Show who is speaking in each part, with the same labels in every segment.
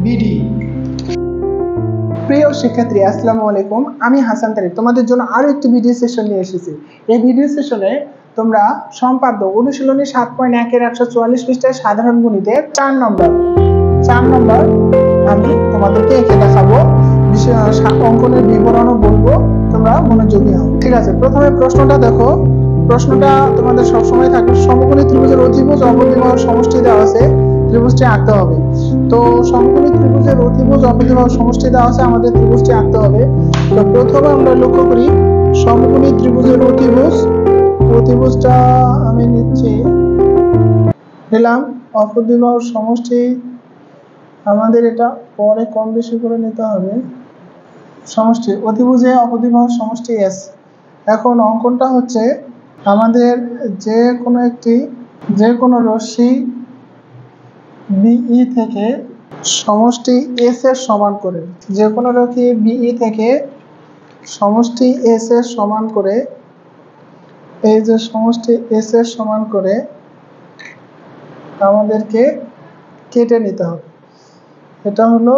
Speaker 1: BD. প্রিয় শিক্ষার্থী, আসসালামু আলাইকুম। আমি হাসান তারিক তোমাদের জন্য আরো একটি ভিডিও সেশন নিয়ে এসেছি। এই ভিডিও সেশনে তোমরা সম্পাদ্য অনুশীলনী 7.1 এর 144 পৃষ্ঠায় সাধারণ গণিতের 4 নম্বর আমি তোমাদেরকে এঁকে দেখাবো। অঙ্কনের বিবরণও বলবো, তোমরা মনোযোগী হও। ঠিক আছে, প্রথমে প্রশ্নটা দেখো। প্রশ্নটা তোমাদের সবসময় থাকবে, সমকোণী ত্রিভুজের অধিভুজ অবধিবাহু সমষ্টি দেওয়া আছে, ত্রিভুজটি আঁকতে হবে। তো সমকোণী ত্রিভুজের অধিভুজ অবধিবাহু সমষ্টি দেওয়া আছে, আমাদের ত্রিভুজটি আঁকতে হবে। তো প্রথমে আমরা লক্ষ্য করি সমকোণী ত্রিভুজের অধিভুজটা আমি নিলাম। অবধিবাহু সমষ্টি আমাদের এটা পরে কম বেশি করে নিতে হবে। সমষ্টি অধিভুজে অবধিবাহু সমষ্টি এস। এখন অঙ্কনটা হচ্ছে আমাদের যে কোনো রশ্মি বিই থেকে সমষ্টি এস এর সমান করে, যে কোনো রশ্মি বিই থেকে সমষ্টি এস এর সমান করে, এই যে সমষ্টি এস এর সমান করে আমাদেরকে কেটে নিতে হবে। এটা হলো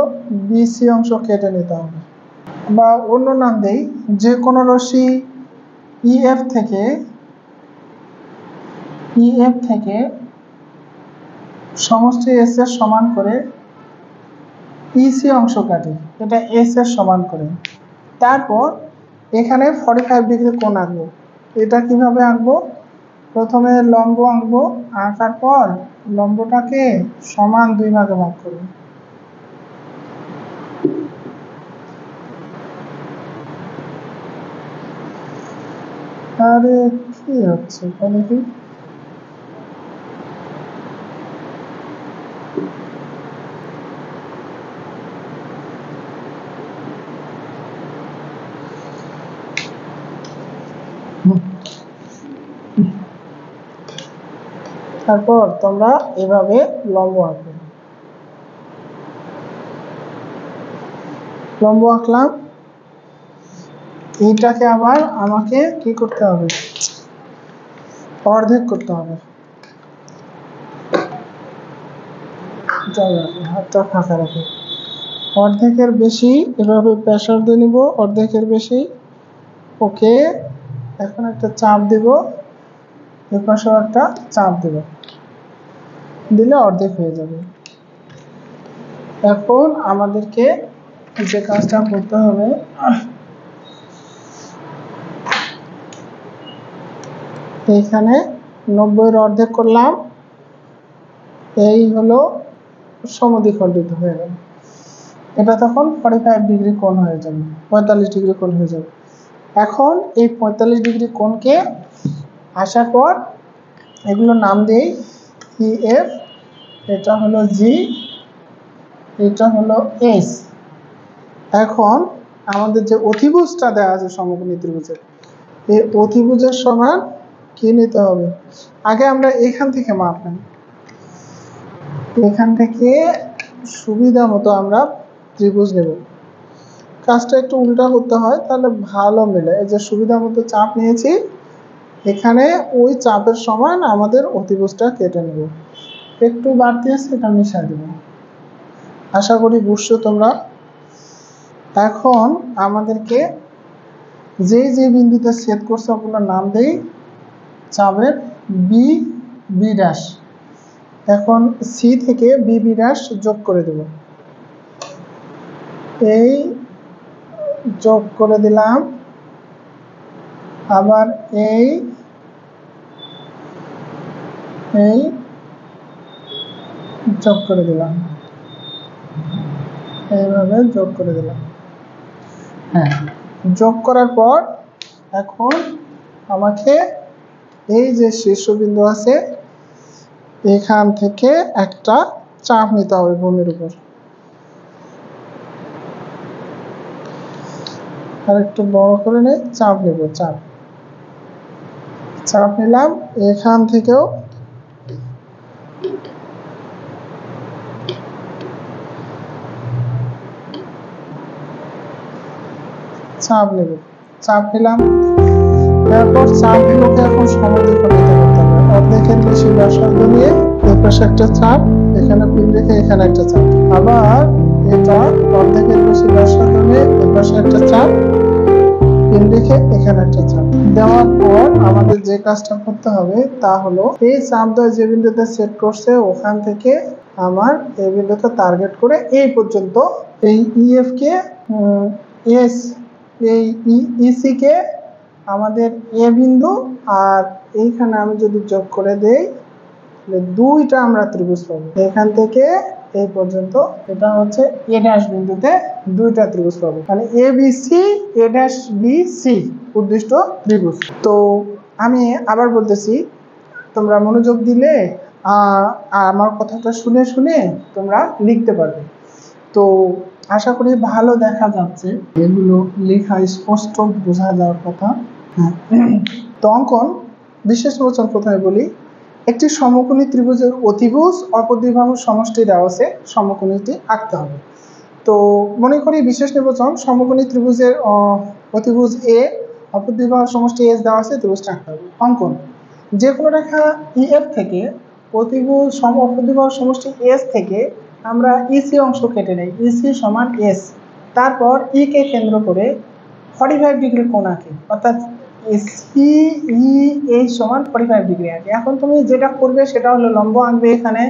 Speaker 1: বিসি অংশ কেটে নিতে হবে, বা অন্য নাম দেই, যে কোনো রশ্মি ইএফ থেকে সমষ্টি এস এর সমান করে ইসি অংশ কাটি, এটা এস এর সমান করে। তারপর এখানে 45 ডিগ্রি কোণ আঁকবো। এটা কিভাবে আঁকবো? প্রথমে লম্ব আঁকবো, আঁকার পর লম্বটাকে সমান 2 ভাগে ভাগ করব। আরে কি হচ্ছে দেখি, তারপর তোমরা এভাবে লম্ব আঁকবে। লম্ব আঁকলাম, এইটাকে আবার আমাকে কি করতে হবে? অর্ধেক করতে হবে। হাতটা ফাঁকা রাখে। অর্ধেকের বেশি এভাবে প্রেসার দিয়ে নিব, অর্ধেকের বেশি। ওকে, এখন একটা চাপ দেব, এর পাশেও একটা চাপ দেব, দিলে অর্ধেক হয়ে যাবে। এখন আমাদেরকে যে কাজটা করতে হবে, এইখানে 90 এর অর্ধেক করলাম, এই হলো সমদ্বিখণ্ডিত হয়ে গেল। এটা তখন 45 ডিগ্রি কোণ হয়ে যাবে, 45 ডিগ্রি কোণ হয়ে যাবে। এখন এই 45 ডিগ্রি কোণকে আসার পর এগুলো নাম দেই ইএফ, এটা হলো জি, এটা হলো এস। এখন আমাদের যে অধিভুজটা দেওয়া আছে সমকোণী ত্রিভুজের, এই অধিভুজের সমান কি নিতে হবে? আগে আমরা এখান থেকে মাপ নেব, এখান থেকে সুবিধা মতো আমরা ত্রিভুজ নেব। কাজটা একটু উল্টা করতে হয়, তাহলে ভালো মেলে। এই যে সুবিধা মতো চাপ নিয়েছি, এখানে ওই চাপের সমান আমাদের অধিভুজটা কেটে নেব। একটু বাড়তি আছে, এটা মিশিয়ে দেব। আশা করি বুঝছো তোমরা। এখন আমাদেরকে যে বিন্দুতে ছেদ করছে ওগুলোর নাম দেই চাপের বি ড্যাশ। এখন সি থেকে বি ড্যাশ যোগ করে দেব। এই যোগ করে দিলাম, আবার এই যোগ করে দিলাম, এইভাবে যোগ করে দিলাম। হ্যাঁ, যোগ করার পর এখন আমাকে এই যে শীর্ষবিন্দু আছে, এখান থেকে একটা চাপ নিতে হবে ভূমির উপর। আর একটু বড় করে নেই, চাপ নেব, চাপ নিলাম। এখান থেকেও চাপ নেব, চাপ নিলাম। এরপর চাপগুলোকে এখন সমদ্বিখণ্ডিত করতে হবে। অর্ধেকের বেশি ব্যাসার্ধ নিয়ে এর পাশে একটা চাপ, এখানে পিন রেখে এখানে একটা চাপ, আবার এটা অর্ধেকের বেশি ব্যাসার্ধ নিয়ে এর পাশে একটা চাপ পিন রেখে এখানে একটা চাপ দেওয়ার পর আমাদের যে কাজটা করতে হবে তা হলো এই চাপদ্বয় যে বিন্দুতে সেট করছে ওখান থেকে আমার এই বিন্দুতে টার্গেট করে এই পর্যন্ত এই ইএফ কে এস এই ইসি কে আমাদের এ বিন্দু আর এইখানে আমি যদি যোগ করে দেই দুইটা আমরা ত্রিভুজ পাবো এখান থেকে এই পর্যন্ত এটা হচ্ছে এ ড্যাশ বিন্দুতে দুইটা ত্রিভুজ পাবো মানে A B C a dash B C উদ্দিষ্ট ত্রিভুজ। তো আমি আবার বলতেছি তোমরা মনোযোগ দিলে আমার কথাটা শুনে শুনে তোমরা লিখতে পারবে। তো আশা করি ভালো দেখা যাচ্ছে, এগুলো লেখা স্পষ্ট বোঝা যাওয়ার কথা। হ্যাঁ, তো অঙ্কন বিশেষ নির্বাচন কোথায় বলি, একটি সমকোণী ত্রিভুজের অতিভুজ অপর দুই বাহুর সমষ্টি দেওয়া আছে, সমকোণীটি আঁকতে হবে। তো মনে করি বিশেষ নির্বাচন সমকোণী ত্রিভুজের অতিভুজ এ অপর দুই বাহুর সমষ্টি এস দেওয়া আছে, ত্রিভুজটা আঁকতে হবে। অঙ্কন যে কোনো রেখা ইএফ থেকে অতিভুজ অপর দুই বাহুর সমষ্টি এস থেকে আমরা ইসি অংশ কেটে নেই, ইসি সমান এস, তারপর ই কে কেন্দ্র করে 45 ডিগ্রি কোণ আঁকি, অর্থাৎ সি ই এইচ সমান 45 ডিগ্রি আঁকি। এখন তুমি যেটা করবে সেটা হলো লম্ব আঁকবে, এখানে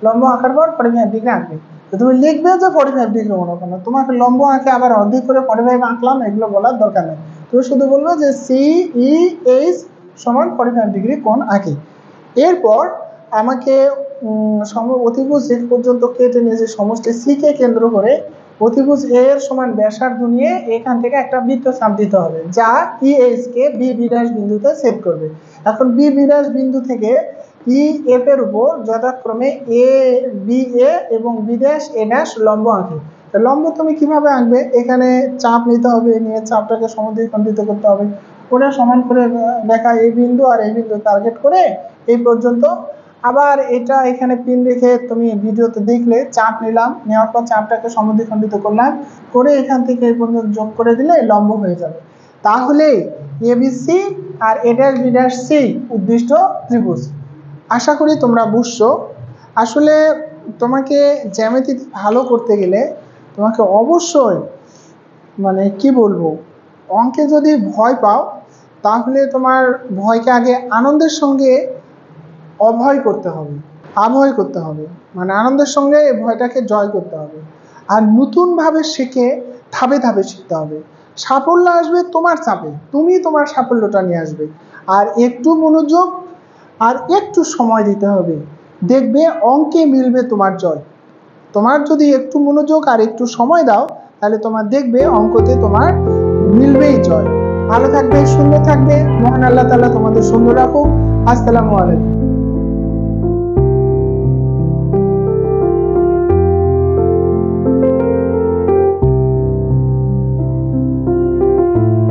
Speaker 1: লম্ব আঁকার পর 45 ডিগ্রি আঁকবে। তো তুমি লিখবে যে 45 ডিগ্রি মনে করো, তোমাকে লম্ব আঁকে আবার অর্ধেক করে 45 আঁকলাম এগুলো বলার দরকার নেই, তুমি শুধু বলবো যে সি ই এইচ সমান 45 ডিগ্রি কোণ আঁকি। এরপর আমাকে অতিভুজ যে পর্যন্ত কেটে নিয়েছে সমষ্টি সি কে কেন্দ্র করে অতিভুজ এ এর সমান ব্যাসার্ধ নিয়ে এখান থেকে একটা বৃত্ত চাপ দিতে হবে যা E H K B B dash বিন্দুতে সেট করবে। এখন বি বি ড্যাশ বিন্দু থেকে ই এফ এর উপর যথাক্রমে এ বি এ এবং বি ড্যাশ এ ড্যাশ লম্ব আঁকি। লম্ব তুমি কিভাবে আঁকবে, এখানে চাপ নিতে হবে, নিয়ে চাপটাকে সমদ্বিখণ্ডিত করতে হবে, করে সমান করে দেখা এই বিন্দু আর এই বিন্দু টার্গেট করে এই পর্যন্ত। আবার এটা এখানে পিন রেখে তুমি ভিডিওতে দেখলে চাপ নিলাম, নেওয়ার পর চাপটাকে সমদ্বিখণ্ডিত করলাম, করে এখান থেকে এই পর্যন্ত যোগ করে দিলে লম্ব হয়ে যাবে। তাহলে ABC R a dash B dash C উদ্দিষ্ট ত্রিভুজ। আশা করি তোমরা বুঝছো। আসলে তোমাকে জ্যামিতি ভালো করতে গেলে তোমাকে অবশ্যই মানে কি বলবো, অঙ্কে যদি ভয় পাও তাহলে তোমার ভয়কে আগে আনন্দের সঙ্গে অভয় করতে হবে, আভয় করতে হবে, মানে আনন্দের সঙ্গে এই ভয়টাকে জয় করতে হবে। আর নতুনভাবে শিখে ধাপে ধাপে শিখতে হবে। সাফল্য আসবে তোমার চাপে, তুমি তোমার সাফল্যটা নিয়ে আসবে। আর একটু মনোযোগ আর একটু সময় দিতে হবে, দেখবে অঙ্কে মিলবে তোমার জয়। তোমার যদি একটু মনোযোগ আর একটু সময় দাও তাহলে তোমার দেখবে অঙ্কতে তোমার মিলবেই জয়। ভালো থাকবে, সুন্দর থাকবে, মহান আল্লাহ তাআলা তোমাদের সুন্দর রাখুক। আসসালামু আলাইকুম।